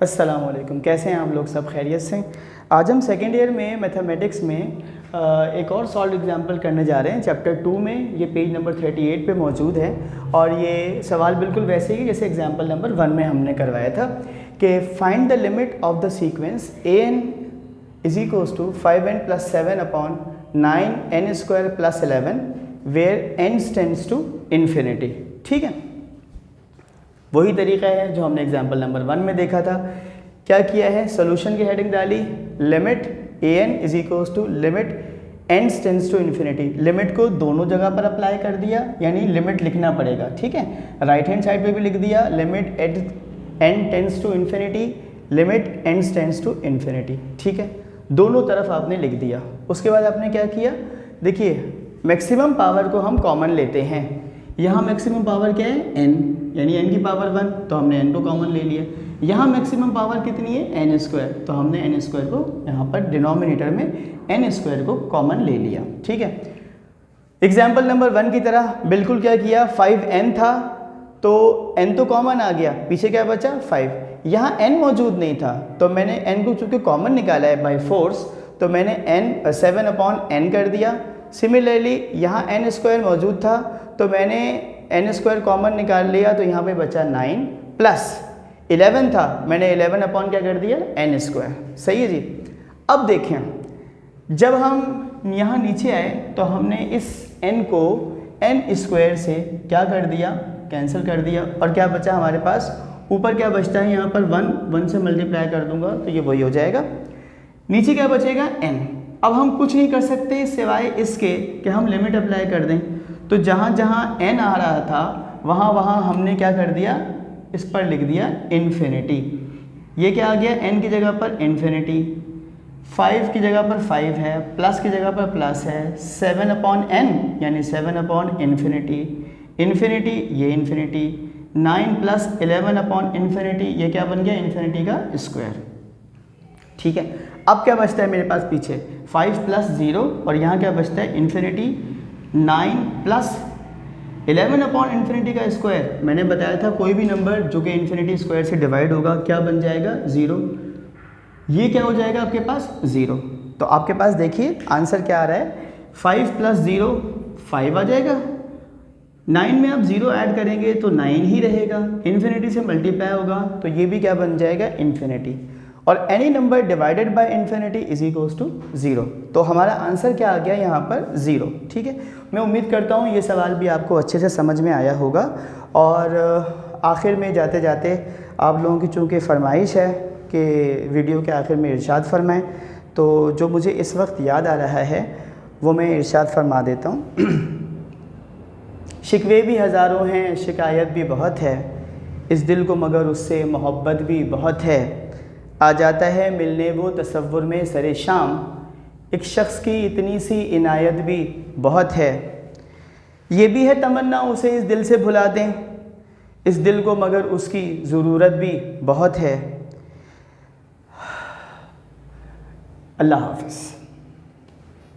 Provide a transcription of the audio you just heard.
अस्सलाम वालेकुम, कैसे हैं आप लोग? सब खैरियत से? आज हम सेकेंड ईयर में मैथमेटिक्स में एक और सॉल्व एग्जांपल करने जा रहे हैं चैप्टर 2 में। ये पेज नंबर 38 पे मौजूद है और ये सवाल बिल्कुल वैसे ही जैसे एग्जांपल नंबर 1 में हमने करवाया था कि find the limit of the sequence an is equals to 5n + 7 upon 9n² + 11 where n tends to infinity. ठीक है, वही तरीका है जो हमने एग्जाम्पल नंबर 1 में देखा था। क्या किया है, सोल्यूशन की हेडिंग डाली, limit an is equals to limit n tends to infinity. Limit को दोनों जगह पर अप्लाई कर दिया, यानी लिमिट लिखना पड़ेगा। ठीक है, राइट हैंड साइड पे भी लिख दिया limit n tends to infinity, limit n tends to infinity. ठीक है, दोनों तरफ आपने लिख दिया। उसके बाद आपने क्या किया, देखिए मैक्सिमम पावर को हम कॉमन लेते हैं। यहाँ मैक्सिमम पावर क्या है, n, यानी n की पावर 1, तो हमने n को कॉमन ले लिया। यहाँ मैक्सिमम पावर कितनी है, n², तो हमने n² को यहाँ पर डिनोमिनेटर में n² को कॉमन ले लिया। ठीक है, एग्जाम्पल नंबर 1 की तरह बिल्कुल क्या किया, 5n था तो n तो कॉमन आ गया, पीछे क्या बचा 5। यहाँ n मौजूद नहीं था तो मैंने n को चूँकि कॉमन निकाला है बाय फोर्स, तो मैंने 7/n कर दिया। सिमिलरली यहाँ n² मौजूद था तो मैंने n² कॉमन निकाल लिया, तो यहाँ पे बचा 9 प्लस 11 था, मैंने 11 अपॉन क्या कर दिया, n²। सही है जी। अब देखें, जब हम यहाँ नीचे आए तो हमने इस n को n² से क्या कर दिया, कैंसिल कर दिया, और क्या बचा हमारे पास, ऊपर क्या बचता है, यहाँ पर 1 से मल्टीप्लाई कर दूंगा तो ये वही हो जाएगा। नीचे क्या बचेगा, n। अब हम कुछ नहीं कर सकते सिवाय इसके कि हम लिमिट अप्लाई कर दें। तो जहाँ जहाँ n आ रहा था वहाँ वहाँ हमने क्या कर दिया, इस पर लिख दिया इन्फिनिटी। ये क्या आ गया, n की जगह पर इन्फिनिटी, 5 की जगह पर 5 है, प्लस की जगह पर प्लस है, 7/n यानी 7 इन्फिनिटी, इन्फिनिटी ये इन्फिनिटी, 9 प्लस 11/इन्फिनिटी, ये क्या बन गया, इन्फिनिटी का स्क्वायर। ठीक है, अब क्या बचता है मेरे पास पीछे, 5 + 0, और यहाँ क्या बचता है, इन्फिनिटी 9 प्लस 11/इन्फिनिटी का स्क्वायर। मैंने बताया था कोई भी नंबर जो कि इन्फिनिटी स्क्वायर से डिवाइड होगा क्या बन जाएगा, 0। ये क्या हो जाएगा आपके पास, 0। तो आपके पास देखिए आंसर क्या आ रहा है, 5 + 0 5 आ जाएगा, 9 में आप 0 ऐड करेंगे तो 9 ही रहेगा, इन्फिनिटी से मल्टीप्लाई होगा तो ये भी क्या बन जाएगा, इन्फिनिटी। और any number divided by infinity is equals to 0। तो हमारा आंसर क्या आ गया यहाँ पर, 0। ठीक है, मैं उम्मीद करता हूँ ये सवाल भी आपको अच्छे से समझ में आया होगा। और आखिर में जाते जाते आप लोगों की चूँकि फरमाइश है कि वीडियो के आखिर में इरशाद फरमाएं, तो जो मुझे इस वक्त याद आ रहा है वो मैं इरशाद फरमा देता हूँ। शिकवे भी हज़ारों हैं, शिकायत भी बहुत है, इस दिल को मगर उससे मोहब्बत भी बहुत है। आ जाता है मिलने वो तसव्वुर में सरे शाम, एक शख्स की इतनी सी इनायत भी बहुत है। ये भी है तमन्ना उसे इस दिल से भुला दें, इस दिल को मगर उसकी ज़रूरत भी बहुत है। अल्लाह हाफ़िज़।